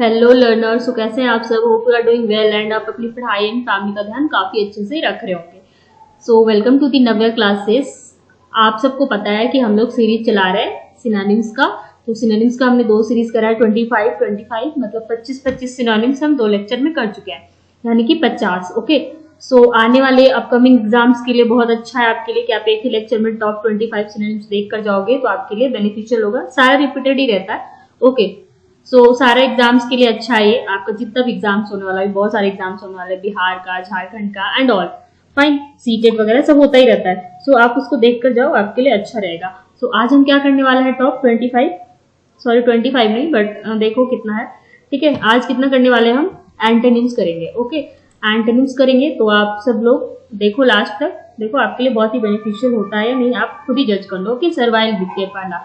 Hello learners, तो कैसे हैं आप सब? Hope you are doing well and आप अपनी पढ़ाई एंड फैमिली का ध्यान काफ़ी अच्छे से रख रहे होंगे। So welcome to the Navya classes. आप सबको पता है कि हम लोग सीरीज चला रहे हैं सिनोनिम्स का। तो सिनोनिम्स का हमने 2 सीरीज करा है, 25 मतलब 25 सिनोनिम्स हम 2 लेक्चर में कर चुके हैं, यानी कि 50। ओके, सो आने वाले अपकमिंग एग्जाम्स के लिए बहुत अच्छा है आपके लिए कि आप एक ही लेक्चर में टॉप 25 सिनोनिम्स देख कर जाओगे, तो आपके लिए बेनिफिशियल होगा। सारा रिपीटेड ही रहता है। ओके, सो सारे एग्जाम्स के लिए अच्छा है ये। आपका जितना भी एग्जाम्स होने वाला है, बहुत सारे एग्जाम्स होने वाले, बिहार का, झारखंड का एंड ऑल, फाइन, सीटेट वगैरह सब होता ही रहता है। सो आप उसको देख कर जाओ, आपके लिए अच्छा रहेगा। सो आज हम क्या करने वाले हैं? टॉप 25, सॉरी 25 नहीं, बट देखो कितना है। ठीक है, आज कितना करने वाले हैं हम? एंटोनिम्स करेंगे। ओके, एंटोनिम्स करेंगे, तो आप सब लोग देखो लास्ट तक, देखो आपके लिए बहुत ही बेनिफिशियल होता है या नहीं, आप खुद ही जज कर लो। ओके, सर्वाइल देखिए पहला।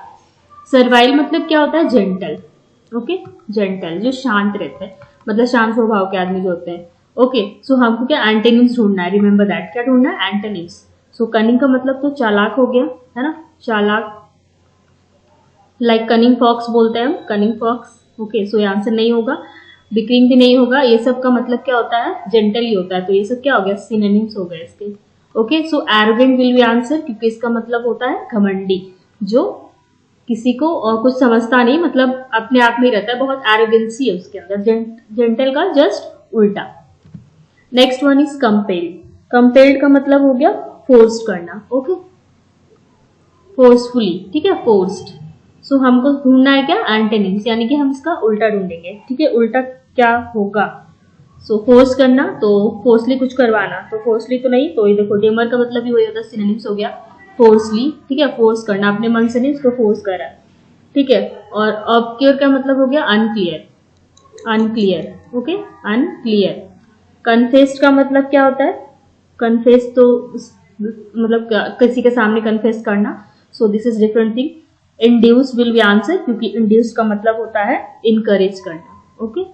सर्वाइल मतलब क्या होता है? जेंटल। ओके, जेंटल जो शांत रहते हैं, मतलब शांत स्वभाव के आदमी जो होते हैं। ओके, सो हमको क्या एंटोनिम्स ढूंढना है, रिमेंबर दैट। क्या ढूंढना है? एंटोनिम्स। सो कनिंग का मतलब तो चालाक हो गया, है ना, चालाक, लाइक कनिंग फॉक्स बोलते हैं हम, कनिंग फॉक्स। ओके, सो ये आंसर नहीं होगा, बिक्रिंग भी नहीं होगा। ये सब का मतलब क्या होता है? जेंटल ही होता है। तो ये सब क्या हो गया? सिनोनिम्स हो गए इसके। Okay, so arrogant will be answer, क्योंकि इसका मतलब होता है घमंडी, जो किसी को और कुछ समझता नहीं, मतलब अपने आप में ही रहता है, बहुत एरोगेंसी है उसके अंदर। जेंटल का जस्ट उल्टा। Next one is compelled. Compelled का मतलब हो गया फोर्स्ड करना। ओके, फोर्सफुली, ठीक है, फोर्स्ड। सो हमको ढूंढना है क्या? एंटोनिम्स, यानी कि हम इसका उल्टा ढूंढेंगे। ठीक है, उल्टा क्या होगा? सो फोर्स करना, तो फोर्सली कुछ करवाना, तो फोर्सली तो नहीं, तो ये देखो डेमर का मतलब भी वही होता है, सिनोनिम्स हो गया फोर्सली। ठीक है, फोर्स करना, अपने मन से नहीं, उसको फोर्स करा। ठीक है, और ऑब्क्योर का मतलब हो गया unclear, unclear. Okay, unclear. Confessed का मतलब क्या होता है? कन्फेस तो मतलब किसी के सामने कन्फेस करना। So this is different thing. Induce will be answer, क्योंकि इंड्यूस का मतलब होता है इनकरेज करना। ओके,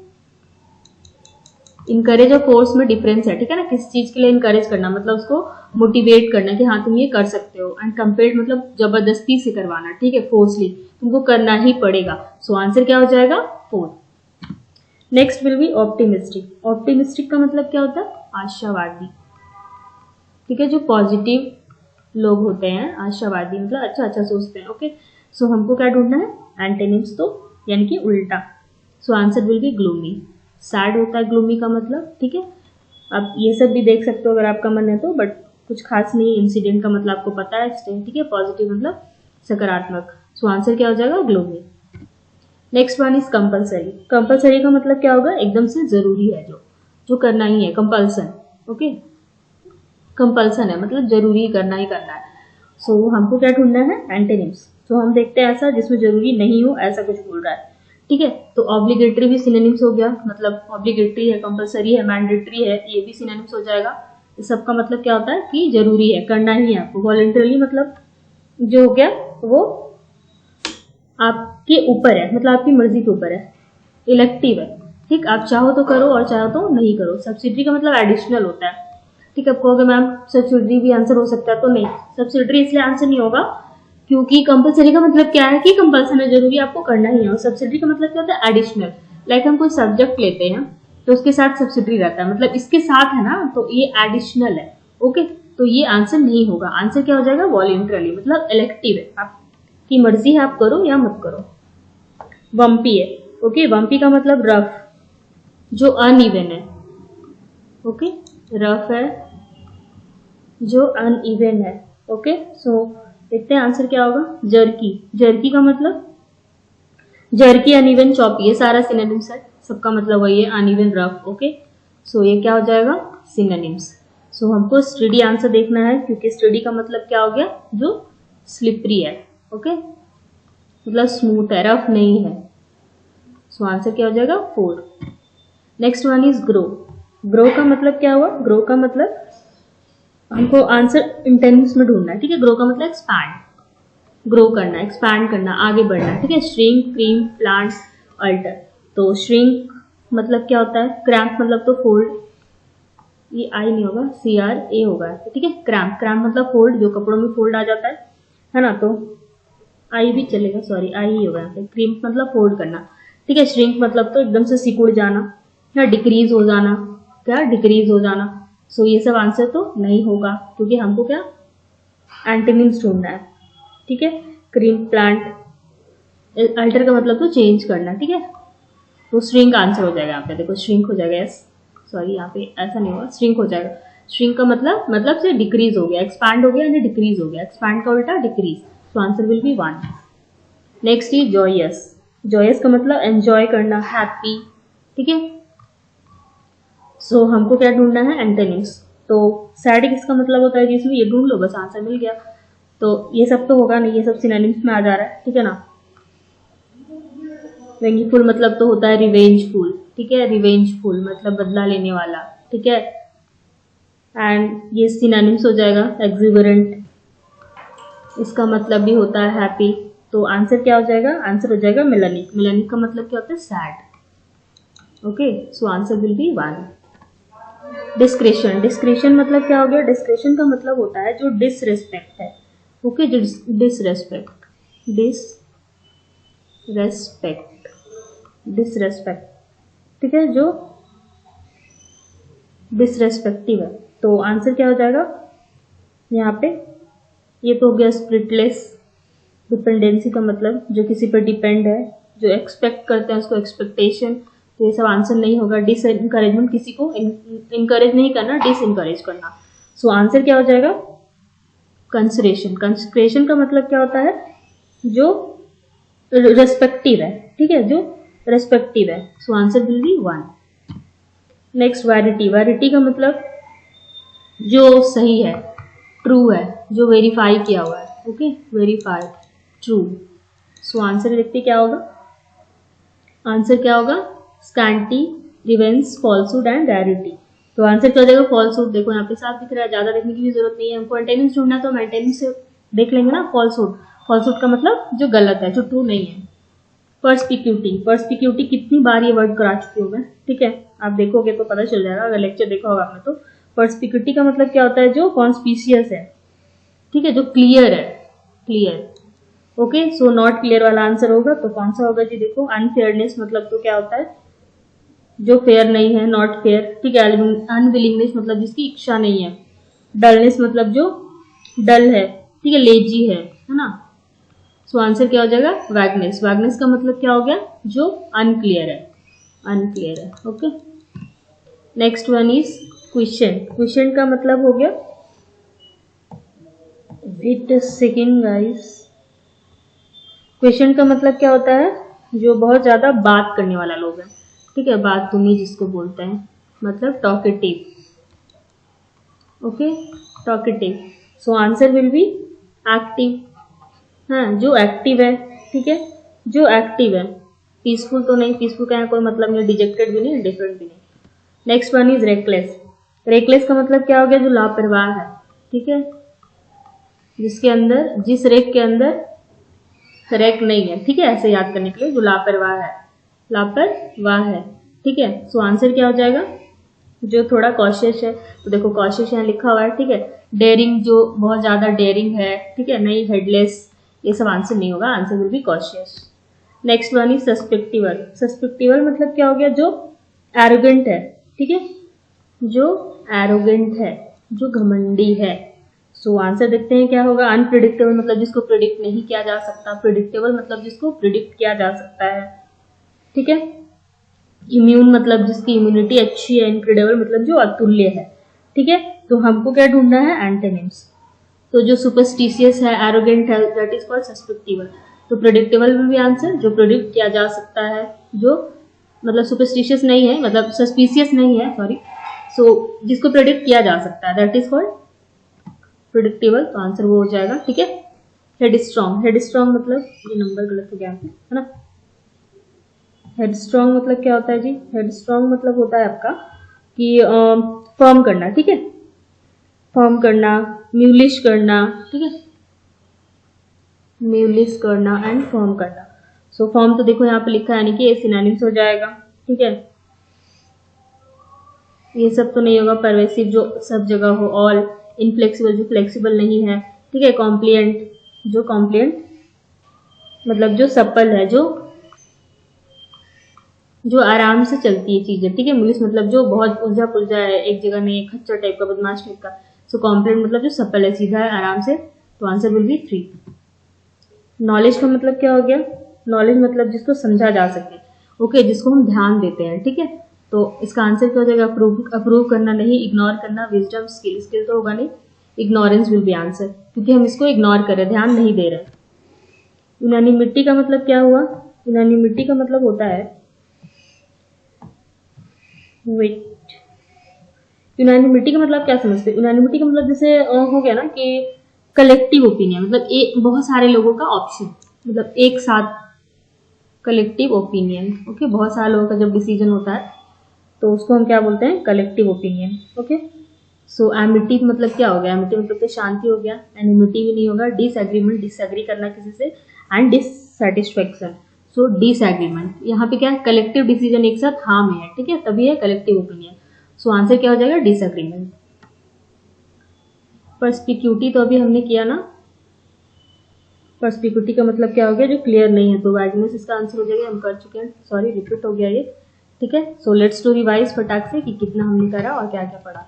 इनकरेज और फोर्स में डिफरेंस है, ठीक है ना। किसी चीज के लिए इनकरेज करना मतलब उसको मोटिवेट करना कि हाँ तुम ये कर सकते हो, एंड कंपेल्ड मतलब जबरदस्ती से करवाना। ठीक है, फोर्सली तुमको करना ही पड़ेगा। सो आंसर क्या हो जाएगा? 4। Next will be optimistic. Optimistic का मतलब क्या होता है? आशावादी। ठीक है, जो पॉजिटिव लोग होते हैं, आशावादी मतलब अच्छा अच्छा सोचते हैं। ओके, सो हमको क्या ढूंढना है? एंटोनिम्स, तो यानी कि उल्टा। सो answer will B gloomy. Sad होता है ग्लूमी का मतलब। ठीक है, आप ये सब भी देख सकते हो अगर आपका मन है तो, बट कुछ खास नहीं। इंसिडेंट का मतलब आपको पता है, ठीक है। पॉजिटिव मतलब सकारात्मक। सो आंसर क्या हो जाएगा? Gloomy. Next one is compulsory. Compulsory का मतलब क्या होगा? एकदम से जरूरी है, जो करना ही है, कंपल्सन। ओके, कंपल्सन है मतलब जरूरी करना ही करना है। सो हमको क्या ढूंढना है? एंटोनिम्स। तो हम देखते हैं ऐसा जिसमें जरूरी नहीं हो, ऐसा कुछ बोल रहा है। ठीक है, तो ऑब्लिगेटरी भी सिनोनिम्स हो गया, मतलब ऑब्लिगेटरी है, कंपल्सरी है, मैंडेटरी है, ये भी सिनोनिम्स हो जाएगा। इस सबका मतलब क्या होता है? कि जरूरी है, करना ही है आपको। वॉलंटरली मतलब जो हो गया वो आपके ऊपर है, मतलब आपकी मर्जी के ऊपर है। इलेक्टिव है, ठीक, आप चाहो तो करो और चाहो तो नहीं करो। सब्सिडरी का मतलब एडिशनल होता है। ठीक है, आपको अगर मैम सब्सिडरी भी आंसर हो सकता है, तो नहीं, सब्सिडरी इसलिए आंसर नहीं होगा क्योंकि कंपल्सरी का मतलब क्या है? कि कंपल्सन है, जरूरी आपको करना ही है। और सब्सिडरी का मतलब क्या होता है? एडिशनल। लाइक हम कोई सब्जेक्ट लेते हैं तो उसके साथ सब्सिडरी रहता है, मतलब इसके साथ है ना, तो ये एडिशनल है। ओके, तो ये आंसर नहीं होगा। आंसर क्या हो जाएगा? वॉलंटरली, मतलब इलेक्टिव है, आपकी मर्जी है, आप करो या मत करो। वम्पी है। ओके, वम्पी का मतलब रफ, जो अनइवन है। ओके, रफ है जो अनइवन है। ओके, सो देखते हैं आंसर क्या होगा। जर्की। जर्की का मतलब जर्की, अनइवन, चॉपी, ये सारा सिनोनिम्स है, सबका मतलब वही है, अनइवन, रफ। ओके, सो ये क्या हो जाएगा? सिनोनिम्स। सो हमको स्टडी आंसर देखना है, क्योंकि स्टडी का मतलब क्या हो गया? जो स्लिपरी है। ओके, मतलब स्मूथ है, रफ नहीं है। सो आंसर क्या हो जाएगा? 4। Next one is grow. Grow का मतलब क्या हुआ? ग्रो का मतलब हमको आंसर इंटेंस में ढूंढना है। ठीक है, ग्रो का मतलब एक्सपैंड, ग्रो करना, एक्सपैंड करना, आगे बढ़ना। ठीक है, श्रिंक, क्रीम, प्लांट, अल्टर। तो श्रिंक मतलब क्या होता है? क्रैम्प मतलब तो फोल्ड, ये आई नहीं होगा, CRA होगा। ठीक है, क्रैम्प, क्रैम्प मतलब फोल्ड, जो कपड़ों में फोल्ड आ जाता है ना, तो आई भी चलेगा, सॉरी आई ही होगा यहाँ पे। क्रीम मतलब फोल्ड करना। ठीक है। श्रिंक मतलब तो एकदम से सिकुड़ जाना या डिक्रीज हो जाना, क्या डिक्रीज हो जाना। सो ये सब आंसर तो नहीं होगा, क्योंकि हमको क्या एंटोनिम्स ढूंढना है, ठीक है। क्रीम प्लांट, अल्टर का मतलब तो चेंज करना, ठीक है। तो श्रिंक आंसर हो जाएगा यहाँ पे, देखो श्रिंक हो जाएगा, यस सॉरी यहाँ पे ऐसा नहीं होगा, श्रिंक हो जाएगा। श्रिंक का मतलब से डिक्रीज हो गया, एक्सपैंड हो गया यानी डिक्रीज हो गया, एक्सपैंड का उल्टा डिक्रीज, तो answer will be 1। Next is joyous. Joyous का मतलब एंजॉय करना, हैप्पी, ठीक है। सो हमको क्या ढूंढना है, एंटोनिम्स। तो सैड किसका मतलब होता है, जिसमें ये ढूंढ लो, बस आंसर मिल गया। तो ये सब तो होगा नहीं, ये सब सिनोनिम्स में आ जा रहा है, ठीक है ना। वेंगफुल मतलब तो होता है रिवेंजफुल, ठीक है, रिवेंजफुल मतलब बदला लेने वाला, ठीक है। एंड ये सिनोनिम्स हो जाएगा, एक्सिबरेंट, इसका मतलब भी होता है हैप्पी। तो आंसर क्या हो जाएगा, आंसर हो जाएगा मेलानिक। मेलानिक का मतलब क्या होता है, sad. Okay, so answer will be 1। Discretion, discretion मतलब क्या हो गया, डिस्क्रेशन का मतलब होता है जो डिसरेस्पेक्ट है, ओके, डिसरेस्पेक्ट, डिसरेस्पेक्ट, डिसरेस्पेक्ट, ठीक है, जो डिसरेस्पेक्टिव है। तो आंसर क्या हो जाएगा यहाँ पे, ये तो हो गया स्प्रिटलेस। डिपेंडेंसी का मतलब जो किसी पर डिपेंड है, जो एक्सपेक्ट करते हैं उसको एक्सपेक्टेशन, तो ये सब आंसर नहीं होगा। डिसइनकरेजमेंट, किसी को इनकरेज नहीं करना, डिसइनकरेज करना। सो आंसर क्या हो जाएगा, कंसिडरेशन। कंसिडरेशन का मतलब क्या होता है, जो रेस्पेक्टिव है, ठीक है, जो रेस्पेक्टिव है। सो answer will be 1। Next variety. Variety का मतलब जो सही है, ट्रू है, जो वेरीफाई किया हुआ है, okay, verified, true. So answer देखते क्या होगा, आंसर क्या होगा, स्कैंटी, रिवेंस, फॉल्सहुड एंड रैरिटी। तो आंसर क्या हो जाएगा, फॉल्सहुड। देखो यहाँ पे साफ दिख रहा है, ज्यादा देखने की भी जरूरत नहीं है, हमको एंटेनिम्स ढूंढना है तो हम एंटेनिम्स से देख लेंगे ना। फॉल्सहुड, फॉल्सहुड का मतलब जो गलत है, जो ट्रू नहीं है। पर्सपिक्यूटी, पर्सपिक्यूटी कितनी बार ये वर्ड करा चुकी हूँ मैं, ठीक है, आप देखोगे तो पता चल जाएगा, अगर लेक्चर देखा होगा आपने तो। पर्सपिक्यूटी का मतलब क्या होता है, जो कॉन्स्पिशियस है, ठीक है, जो क्लियर है, clear, okay. So not clear वाला आंसर होगा, तो कौन सा होगा जी, देखो अनफेयरनेस मतलब तो क्या होता है, जो फेयर नहीं है, नॉट फेयर, ठीक है। अनविलिंगनेस मतलब जिसकी इच्छा नहीं है। डलनेस मतलब जो डल है, ठीक है, लेजी है ना। सो आंसर क्या हो जाएगा, वैगनेस। वैगनेस का मतलब क्या हो गया, जो अनक्लियर है, अनक्लियर है, okay. Next one is question. Question का मतलब हो गया, wait a second guys. Question का मतलब क्या होता है, जो बहुत ज्यादा बात करने वाला लोग है, ठीक है, बात तुनी जिसको बोलते हैं, मतलब talkative, okay, talkative. So answer will be active, हाँ, जो एक्टिव है, ठीक है, जो एक्टिव है। पीसफुल तो नहीं, पीसफुल का कोई मतलब नहीं, डिजेक्टेड भी नहीं, इंडिफरेंट भी नहीं। Next one is reckless. Reckless का मतलब क्या हो गया, जो लापरवाह है, ठीक है, जिसके अंदर, जिस रेक के अंदर रेक नहीं है, ठीक है, ऐसे याद करने के लिए, जो लापरवाह है, लापरवाह है, ठीक है। सो आंसर क्या हो जाएगा, जो थोड़ा कॉशियस है। तो देखो कॉशियस यहाँ लिखा हुआ है, ठीक है। डेयरिंग, जो बहुत ज्यादा डेयरिंग है, ठीक है, नहीं, हेडलेस, ये सब आंसर नहीं होगा, answer will be cautious. Next one is suspective. Suspective मतलब क्या हो गया, जो एरोगेंट है, ठीक है, जो एरोगेंट है, जो घमंडी है। सो आंसर देखते हैं क्या होगा, अनप्रिडिक्टेबल मतलब जिसको प्रिडिक्ट नहीं किया जा सकता, प्रिडिक्टेबल मतलब जिसको प्रिडिक्ट किया जा सकता है, ठीक है। इम्यून मतलब जिसकी इम्यूनिटी अच्छी है, इनक्रेडिबल मतलब जो अतुल्य है, ठीक है। तो हमको क्या ढूंढना है, एंटोनिम्स। तो जो सुपरस्टिशियस है, एरोगेंट है, दैट इज कॉल्ड सस्पेक्टिबल। तो प्रेडिक्टेबल में भी आंसर, जो प्रेडिक्ट किया जा सकता है, जो मतलब सुपरस्टिशियस नहीं है, मतलब सस्पिशियस नहीं है, सॉरी। सो जिसको प्रेडिक्ट किया जा सकता है, दैट इज कॉल्ड प्रेडिक्टेबल। तो आंसर वो हो जाएगा, ठीक है। हेडस्ट्रॉन्ग, हेडस्ट्रॉन्ग मतलब, ये नंबर गलत हो गया है ना। हेडस्ट्रॉन्ग मतलब क्या होता है जी, हेडस्ट्रॉन्ग मतलब होता है आपका कि फॉर्म करना, ठीक है, फॉर्म करना, म्यूलिश करना, ठीक है, म्यूलिश करना एंड फॉर्म करना। सो फॉर्म तो देखो यहाँ पे लिखा है, यानी कि ये सिनोनिम्स हो जाएगा, ठीक है। ये सब तो नहीं होगा, परवेसिव जो सब जगह हो, ऑल, इनफ्लेक्सिबल जो फ्लेक्सिबल नहीं है, ठीक है, कॉम्प्लिएंट, जो कॉम्प्लिएंट मतलब जो सप्पल है, जो जो आराम से चलती है चीजें, ठीक है। मुलिस मतलब जो बहुत उलझा पुलझा है, एक जगह नहीं, खच्चर टाइप का, बदमाश टाइप का। सो कॉम्प्लेंट मतलब जो सफल है, सीधा है, आराम से। तो आंसर विल बी 3। नॉलेज का मतलब क्या हो गया? नॉलेज मतलब जिसको समझा जा सके, ओके, जिसको हम ध्यान देते हैं, ठीक है। तो इसका आंसर क्या हो जाएगा? अप्रूव करना नहीं, इग्नोर करना। विजडम, स्किल तो होगा नहीं, इग्नोरेंस विल बी आंसर, क्योंकि हम इसको इग्नोर कर रहे हैं, ध्यान नहीं दे रहे। यूनानिमिटी का मतलब क्या हुआ? यूनानिमिटी का मतलब होता है, वेट, यूनानिमिटी का मतलब क्या समझते हैं? यूनानिमिटी का मतलब जैसे हो गया ना कि कलेक्टिव ओपिनियन, मतलब एक बहुत सारे लोगों का ऑप्शन, मतलब एक साथ कलेक्टिव ओपिनियन, ओके। बहुत सारे लोगों का जब डिसीजन होता है तो उसको हम क्या बोलते हैं? Collective opinion, okay. So amity मतलब क्या हो गया? एमिटी मतलब तो शांति हो गया, एनिमिटी भी नहीं होगा। डिसएग्रीमेंट, डिसएग्री करना किसी से, एंड डिससेटिस्फैक्शन। सो डिसएग्रीमेंट, यहाँ पे क्या है? कलेक्टिव डिसीजन एक साथ हाँ में है, ठीक है, तभी है कलेक्टिव ओपिनियन। सो आंसर क्या हो जाएगा? डिसएग्रीमेंट। पर्सपिक्यूटी तो अभी हमने किया ना, पर्सपिक्यूटी का मतलब क्या हो गया? जो क्लियर नहीं है। तो वैगनेस इसका आंसर हो जाएगा, हम कर चुके हैं, सॉरी रिपीट हो गया ये, ठीक है। सो लेट्स टू रिवाइज फटाक से कि कितना हमने करा और क्या क्या पढ़ा।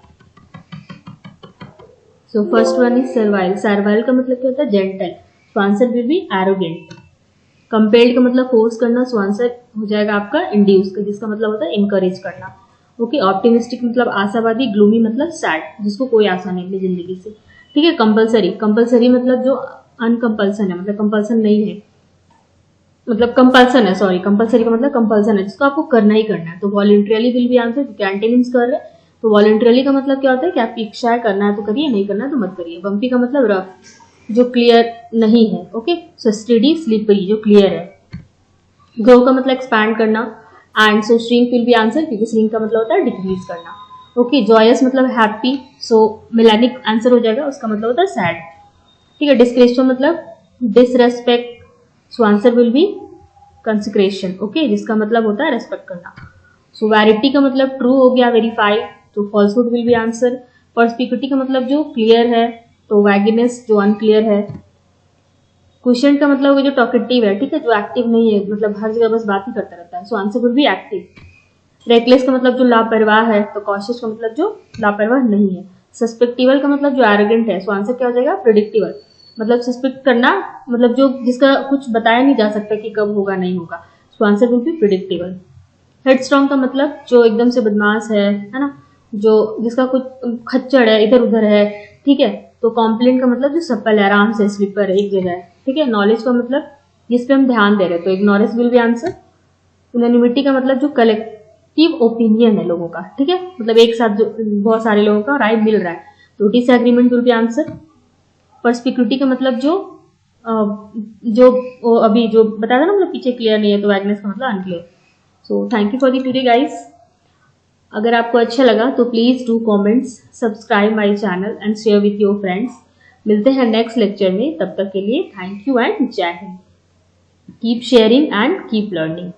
So first one is servile. Servile का मतलब क्या होता है? Gentle. So answer will B arrogant. Compelled का मतलब फोर्स करना, सो आंसर हो जाएगा आपका इंड्यूस का, जिसका मतलब होता है इनकरेज करना, ओके। ऑप्टिमिस्टिक मतलब आशावादी, ग्लूमी मतलब सैड, जिसको कोई आशा नहीं अपनी जिंदगी से, ठीक है। कंपल्सरी, कंपल्सरी मतलब जो अनकंपल्सन है, मतलब कंपल्सन नहीं है, मतलब कंपल्सन है, सॉरी, कंपल्सरी का मतलब कंपल्सन है, जिसको आपको करना ही करना है। तो वॉलंटरियली विल बी आंसर, क्योंकि एंटीमीन्स कर रहे हैं। तो वॉलंटरियली का मतलब क्या होता है कि आपकी इच्छा है, करना है तो करिए, नहीं करना है तो मत करिए। बम्पी का मतलब रफ, जो क्लियर नहीं है, ओके। सो स्टेडी, स्लिपरी, जो क्लियर है। ग्रो का मतलब एक्सपैंड करना, and so shrink will be answer, क्योंकि श्रिंक का मतलब होता है डिक्रीज करना, ओके। जॉयस मतलब हैप्पी, सो मेलानिक आंसर हो जाएगा, उसका मतलब होता है सैड, ठीक है। डिस्क्रेशन मतलब disrespect, so answer will be consecration, okay, जिसका मतलब होता है रेस्पेक्ट करना। सो वैरिटी का मतलब ट्रू हो गया, वेरीफाई, तो फॉल्सहुड विल बी आंसर। पर्सपिक्यूटी का मतलब जो क्लियर है, तो वैगिनेस जो अनक्लियर है। क्वेश्चन का मतलब जो टॉकेटिव है, ठीक है, जो एक्टिव नहीं है, मतलब हर जगह बस बात ही करता रहता है। सो answer will be active. Reckless का मतलब जो लापरवाह है, तो कॉशियस का मतलब जो लापरवाह नहीं है। सस्पेक्टिवल का मतलब जो एरोगेंट है, सो आंसर क्या हो जाएगा? प्रेडिक्टिबल, मतलब सस्पेक्ट करना, मतलब जो जिसका कुछ बताया नहीं जा सकता कि कब होगा नहीं होगा। So answer will be predictable. Headstrong का मतलब जो एकदम से बदमाश है ना, जो जिसका कुछ खच्चड़ है, इधर उधर है, ठीक है। तो कॉम्प्लेंट का मतलब जो सफल है, आराम से, स्लीपर है, एक जगह है, ठीक है। नॉलेज का मतलब जिस पे हम ध्यान दे रहे हैं, तो ignorance will be answer. Unanimity का मतलब जो कलेक्टिव ओपिनियन है लोगों का, ठीक है, मतलब एक साथ जो बहुत सारे लोगों का राय मिल रहा है, तो डिसएग्रीमेंट विल बी आंसर। पर्सपिक्यूटी का मतलब जो अभी जो बताया था ना, मतलब पीछे क्लियर नहीं है, तो वैगनेस का मतलब unclear. So thank you for the today guys. अगर आपको अच्छा लगा तो please do comments, subscribe my channel and share with your friends. मिलते हैं नेक्स्ट लेक्चर में, तब तक के लिए थैंक यू एंड जय Hind. Keep sharing and keep learning.